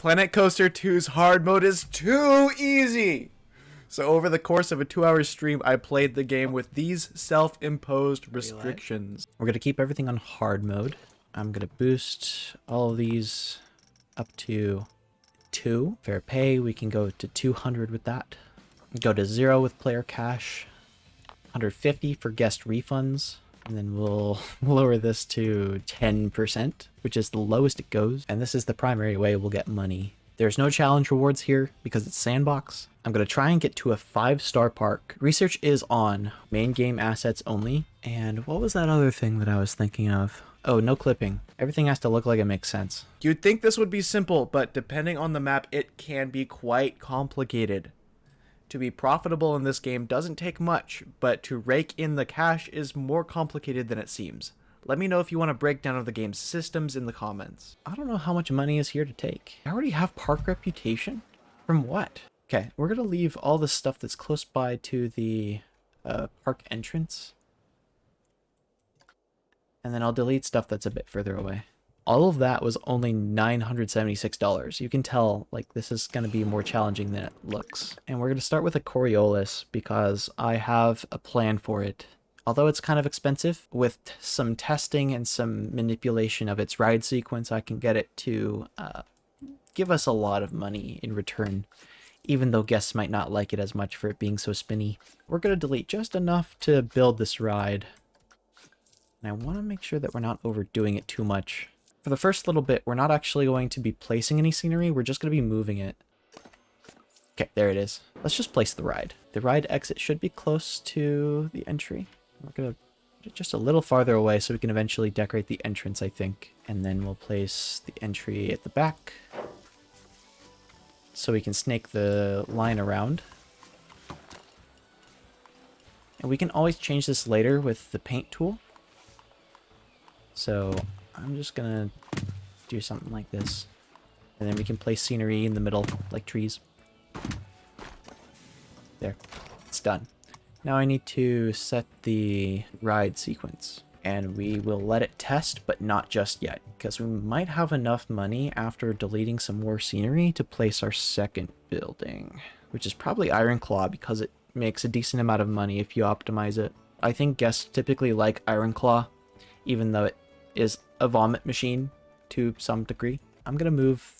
Planet Coaster 2's hard mode is too easy. So over the course of a 2-hour stream, I played the game with these self-imposed restrictions. We're going to keep everything on hard mode. I'm going to boost all of these up to 2. Fair pay, we can go to 200 with that. Go to 0 with player cash. 150 for guest refunds. And then we'll lower this to 10%, which is the lowest it goes. And this is the primary way we'll get money. There's no challenge rewards here because it's sandbox. I'm going to try and get to a 5-star park. Research is on. Main game assets only. And what was that other thing that I was thinking of? Oh, no clipping. Everything has to look like it makes sense. You'd think this would be simple, but depending on the map, it can be quite complicated. To be profitable in this game doesn't take much, but to rake in the cash is more complicated than it seems. Let me know if you want a breakdown of the game's systems in the comments. I don't know how much money is here to take. I already have park reputation? From what? Okay, we're gonna leave all the stuff that's close by to the park entrance. And then I'll delete stuff that's a bit further away. All of that was only $976. You can tell, like, this is going to be more challenging than it looks. And we're going to start with a Coriolis because I have a plan for it. Although it's kind of expensive, with some testing and some manipulation of its ride sequence, I can get it to give us a lot of money in return, even though guests might not like it as much for it being so spinny. We're going to delete just enough to build this ride. And I want to make sure that we're not overdoing it too much. For the first little bit, we're not actually going to be placing any scenery, we're just going to be moving it. Okay, there it is. Let's just place the ride. The ride exit should be close to the entry. We're going to just a little farther away so we can eventually decorate the entrance, I think. And then we'll place the entry at the back so we can snake the line around. And we can always change this later with the paint tool. So I'm just gonna do something like this. And then we can place scenery in the middle, like trees. There. It's done. Now I need to set the ride sequence. And we will let it test, but not just yet. Because we might have enough money after deleting some more scenery to place our second building. Which is probably Iron Claw because it makes a decent amount of money if you optimize it. I think guests typically like Iron Claw, even though it is a vomit machine to some degree. I'm gonna move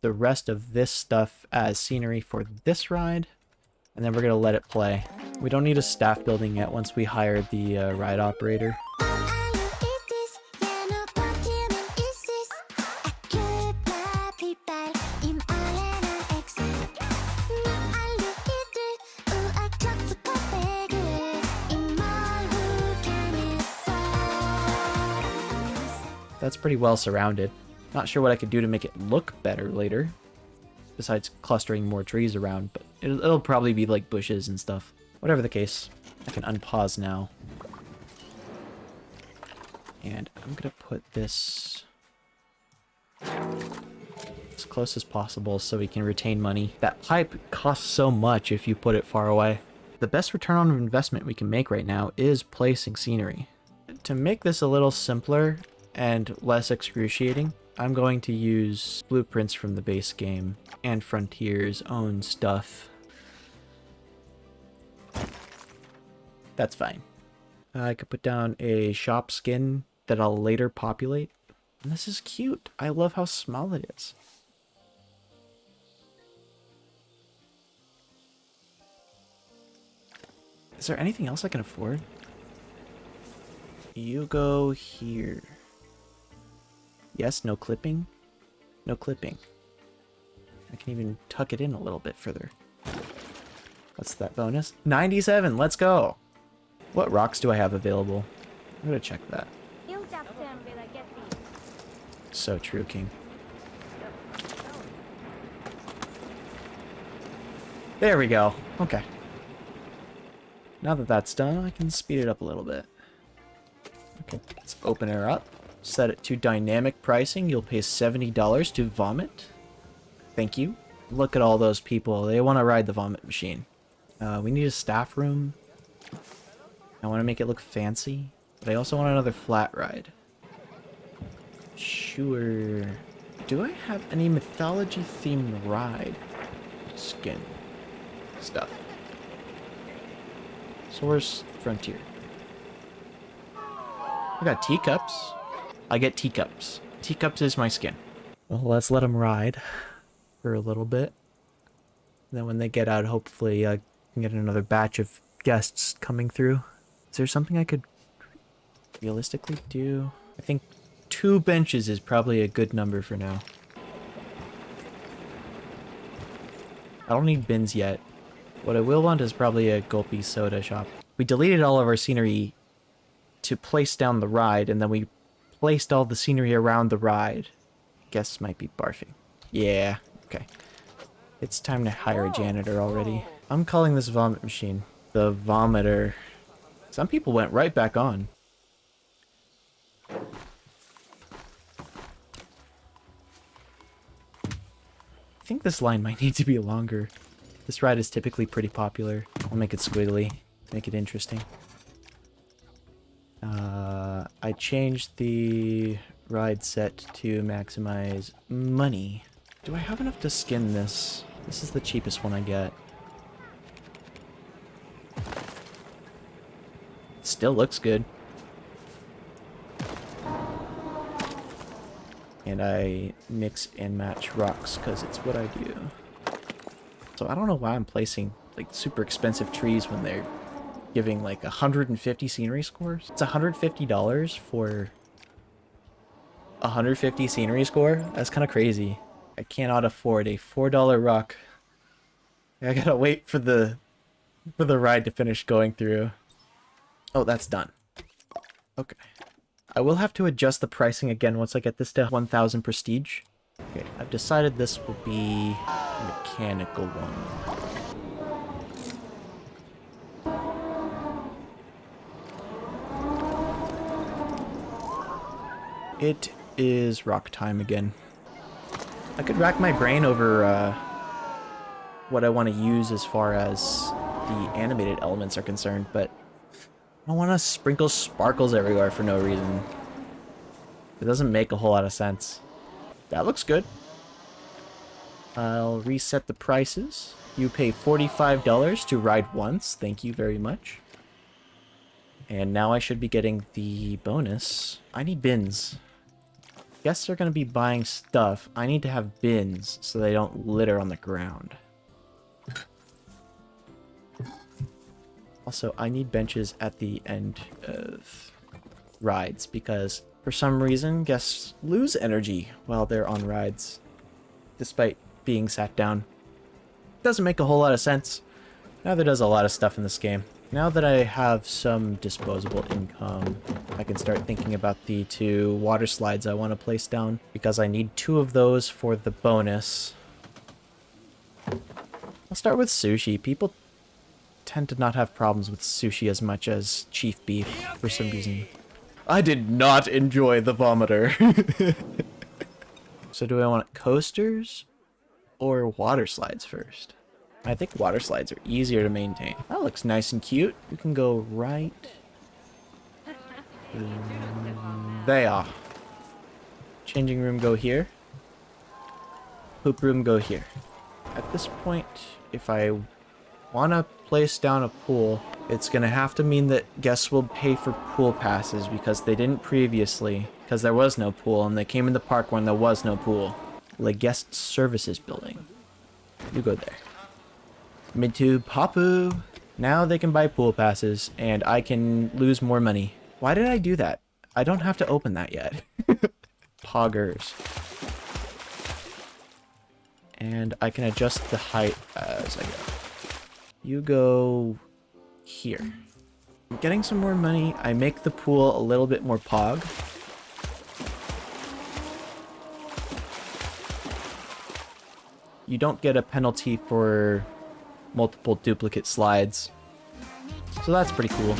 the rest of this stuff as scenery for this ride, and then we're gonna let it play. We don't need a staff building yet once we hire the ride operator. That's pretty well surrounded. Not sure what I could do to make it look better later, besides clustering more trees around, but it'll probably be like bushes and stuff. Whatever the case, I can unpause now. And I'm gonna put this as close as possible so we can retain money. That pipe costs so much if you put it far away. The best return on investment we can make right now is placing scenery. To make this a little simpler and less excruciating, I'm going to use blueprints from the base game and Frontier's own stuff. That's fine. I could put down a shop skin that I'll later populate. And this is cute. I love how small it is. Is there anything else I can afford? You go here. Yes, no clipping. No clipping. I can even tuck it in a little bit further. What's that bonus? 97, let's go! What rocks do I have available? I'm gonna check that. So true, King. There we go. Okay. Now that that's done, I can speed it up a little bit. Okay, let's open her up. Set it to dynamic pricing. You'll pay $70 to vomit. Thank you. Look at all those people. They want to ride the vomit machine. We need a staff room. I want to make it look fancy, but I also want another flat ride. Sure. Do I have any mythology themed ride skin stuff? Source Frontier. I got teacups. I get teacups. Teacups is my skin. Well, let's let them ride for a little bit. Then when they get out, hopefully I can get another batch of guests coming through. Is there something I could realistically do? I think 2 benches is probably a good number for now. I don't need bins yet. What I will want is probably a gulpy soda shop. We deleted all of our scenery to place down the ride, and then we placed all the scenery around the ride. Guests might be barfing. Yeah, okay. It's time to hire a janitor already. I'm calling this vomit machine the Vomiter. Some people went right back on. I think this line might need to be longer. This ride is typically pretty popular. I'll make it squiggly, make it interesting. I changed the ride set to maximize money. Do I have enough to skin this? This is the cheapest one I get. Still looks good. And I mix and match rocks because it's what I do. So I don't know why I'm placing like super expensive trees when they're giving like 150 scenery scores. It's $150 for 150 scenery score. That's kind of crazy. I cannot afford a $4 rock. I gotta wait for the ride to finish going through. Oh, that's done. Okay. I will have to adjust the pricing again once I get this to 1000 prestige. Okay, I've decided this will be a mechanical one. It is rock time again. I could rack my brain over what I want to use as far as the animated elements are concerned, but I don't want to sprinkle sparkles everywhere for no reason. It doesn't make a whole lot of sense. That looks good. I'll reset the prices. You pay $45 to ride once. Thank you very much. And now I should be getting the bonus. I need bins. Guests are going to be buying stuff. I need to have bins so they don't litter on the ground. Also, I need benches at the end of rides because for some reason guests lose energy while they're on rides despite being sat down. Doesn't make a whole lot of sense. Neither does a lot of stuff in this game. Now that I have some disposable income, I can start thinking about the 2 water slides I want to place down because I need 2 of those for the bonus. I'll start with sushi. People tend to not have problems with sushi as much as chief beef for some reason. I did not enjoy the vomiter. So do I want coasters or water slides first? I think water slides are easier to maintain. That looks nice and cute. You can go right there. Changing room go here. Poop room go here. At this point, if I want to place down a pool, it's going to have to mean that guests will pay for pool passes because they didn't previously, because there was no pool, and they came in the park when there was no pool. The guest services building. You go there. Mid-tube Papu. Now they can buy pool passes, and I can lose more money. Why did I do that? I don't have to open that yet. Poggers. And I can adjust the height as I go. You go here. I'm getting some more money. I make the pool a little bit more pog. You don't get a penalty for multiple duplicate slides. So that's pretty cool.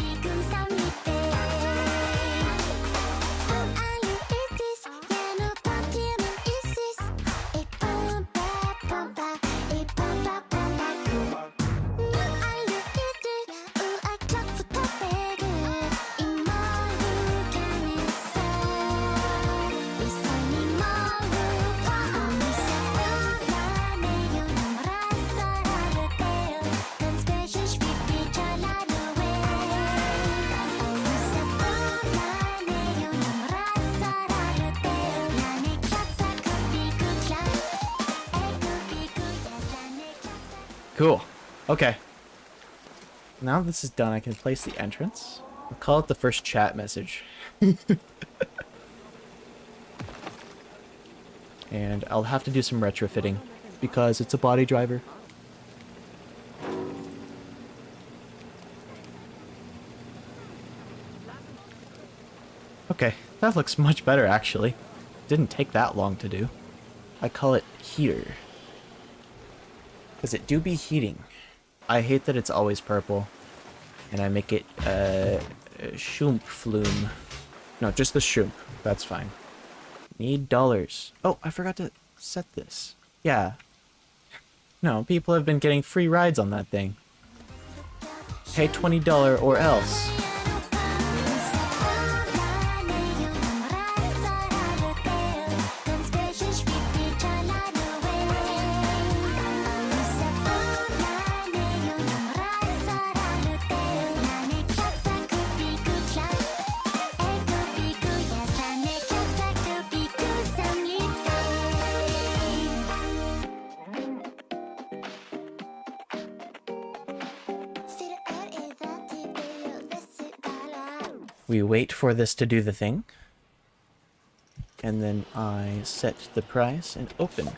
Cool. Okay. Now this is done, I can place the entrance. I'll call it the first chat message. And I'll have to do some retrofitting because it's a body driver. Okay, that looks much better actually. Didn't take that long to do. I call it heater. Because it do be heating. I hate that it's always purple. And I make it Schump flume. No, just the Schump. That's fine. Need dollars. Oh, I forgot to set this. Yeah. No, people have been getting free rides on that thing. Pay $20 or else. We wait for this to do the thing. And then I set the price and open.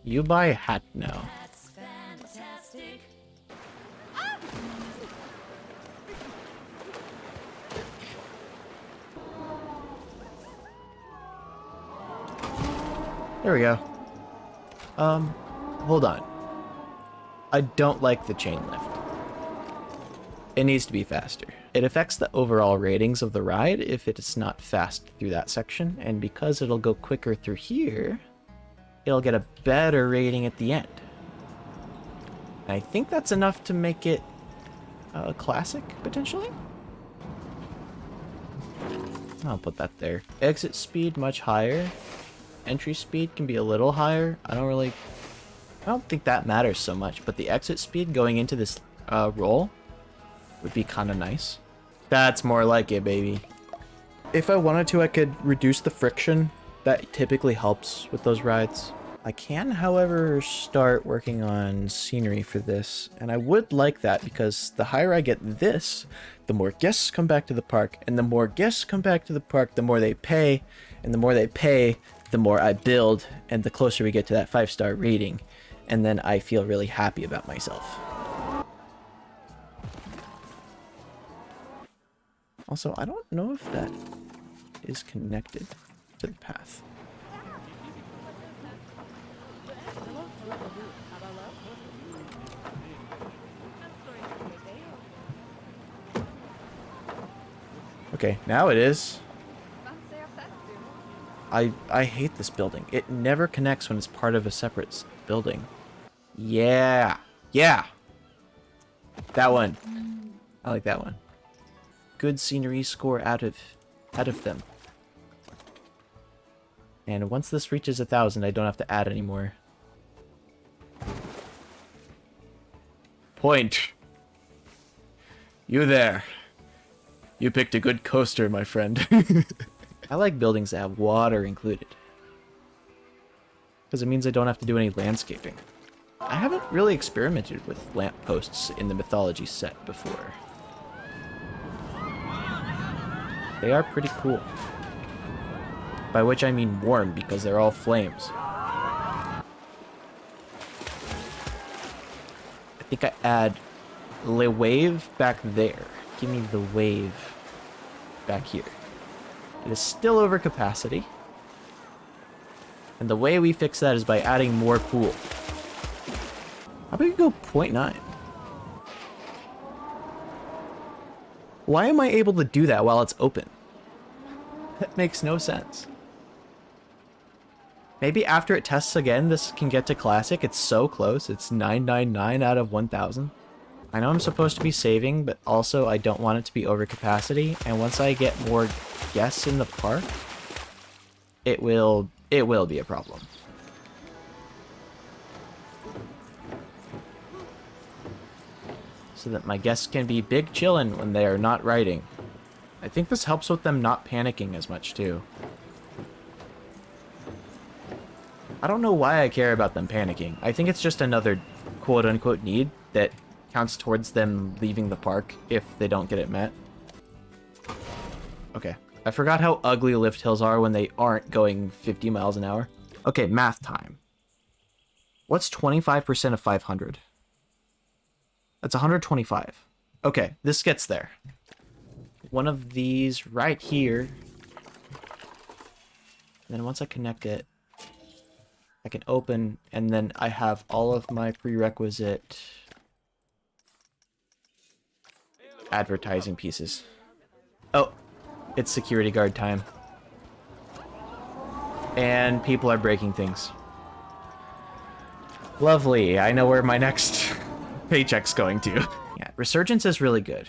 You buy a hat now. That's fantastic. There we go. Hold on. I don't like the chain lift. It needs to be faster. It affects the overall ratings of the ride if it's not fast through that section, and because it'll go quicker through here, it'll get a better rating at the end. And I think that's enough to make it a classic, potentially? I'll put that there. Exit speed much higher. Entry speed can be a little higher. I don't think that matters so much, but the exit speed going into this roll would be kind of nice. That's more like it, baby. If I wanted to, I could reduce the friction. That typically helps with those rides. I can, however, start working on scenery for this, and I would like that because the higher I get this, the more guests come back to the park, and the more guests come back to the park, the more they pay, and the more they pay, the more I build, and the closer we get to that 5-star rating, and then I feel really happy about myself. Also, I don't know if that is connected to the path. Okay, now it is. I hate this building. It never connects when it's part of a separate building. Yeah. Yeah. That one. I like that one. Good scenery score out of them. And once this reaches 1,000, I don't have to add anymore. Point. You there. You picked a good coaster, my friend. I like buildings that have water included. Because it means I don't have to do any landscaping. I haven't really experimented with lampposts in the mythology set before. They are pretty cool. By which I mean warm, because they're all flames. I think I add the wave back there. Give me the wave back here. It is still over capacity. And the way we fix that is by adding more pool. How about you go 0.9? Why am I able to do that while it's open? That makes no sense. Maybe after it tests again, this can get to classic. It's so close. It's 999 out of 1,000. I know I'm supposed to be saving, but also I don't want it to be over capacity. And once I get more guests in the park, it will be a problem. So that my guests can be big chillin' when they are not riding. I think this helps with them not panicking as much too. I don't know why I care about them panicking. I think it's just another quote-unquote need that counts towards them leaving the park if they don't get it met. Okay. I forgot how ugly lift hills are when they aren't going 50 miles an hour. Okay, math time. What's 25% of 500? That's 125. Okay, this gets there. One of these right here. And then once I connect it, I can open, and then I have all of my prerequisite advertising pieces. Oh, it's security guard time. And people are breaking things. Lovely, I know where my next paycheck's going to. Yeah, Resurgence is really good.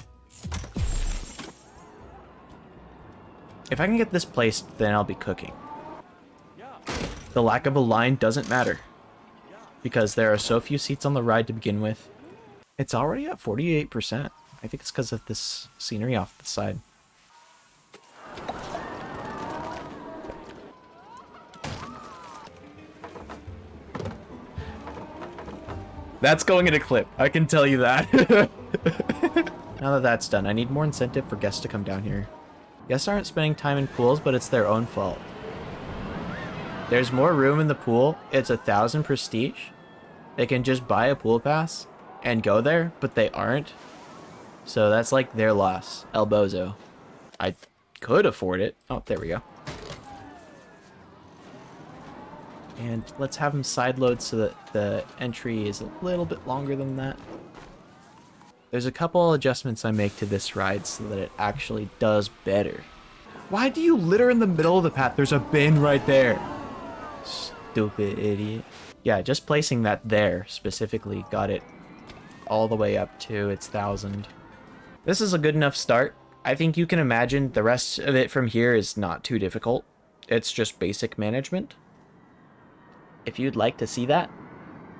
If I can get this placed, then I'll be cooking. The lack of a line doesn't matter, because there are so few seats on the ride to begin with. It's already at 48%. I think it's because of this scenery off the side. That's going in a clip, I can tell you that. Now that that's done, I need more incentive for guests to come down here. Guests aren't spending time in pools, but it's their own fault. There's more room in the pool. It's 1,000 prestige. They can just buy a pool pass and go there, but they aren't. So that's like their loss. El Bozo. I could afford it. Oh, there we go. And let's have them sideload so that the entry is a little bit longer than that. There's a couple adjustments I make to this ride so that it actually does better. Why do you litter in the middle of the path? There's a bin right there. Stupid idiot. Yeah, just placing that there specifically got it all the way up to its 1,000. This is a good enough start. I think you can imagine the rest of it from here is not too difficult. It's just basic management. If you'd like to see that,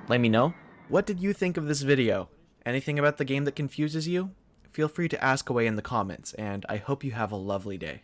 let me know. What did you think of this video? Anything about the game that confuses you? Feel free to ask away in the comments, and I hope you have a lovely day.